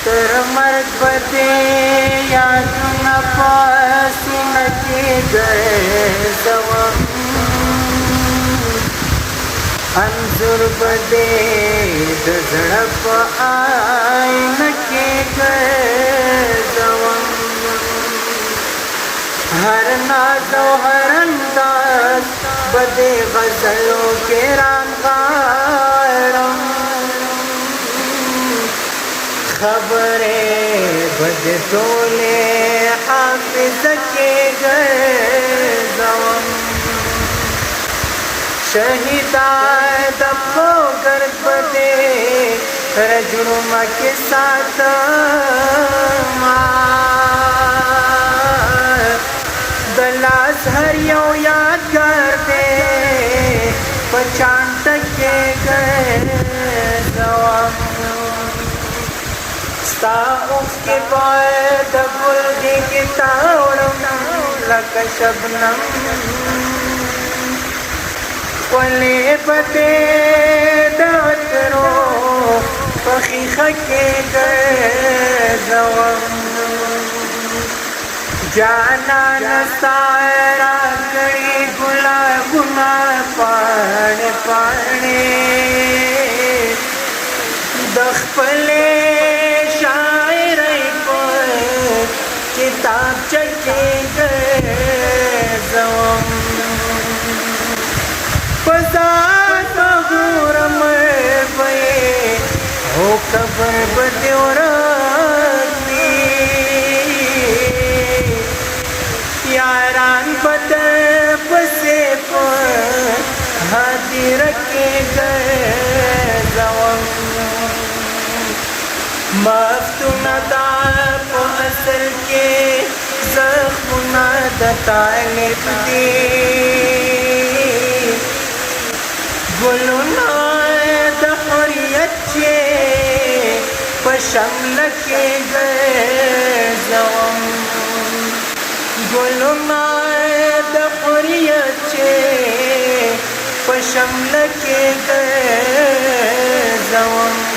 तर मर्ग बदे याद न पासी न के गए जवम अंजुर बदे झड़प आई न के गए जवम हर नाजो हर अंदाज बदे गजलों के रंगारम खबरें बद टोले हाफिज के गए जवम शहीदा दफो गर्द बदे रजुमा के साथ दलास हरियो याद कर दे पहचान के गए जवाम के बाद गुल के तावड़म लक शबनम कोले बदे दातरो पखीख के गए जवम जाना नसारा गई गुला गुना पाने पाने दखपले शायर पर किताब चके गए जवम पसात गुरम पे हो कबर बद्योर यारान बद बसे पर हाथी रखे गए जवम मफ्तून दाप असल के जख्म दतालिब दी गुलुना दहरियत चे पशम लके गए जवम गुलुना दहरियत चे पशम लके गए जवम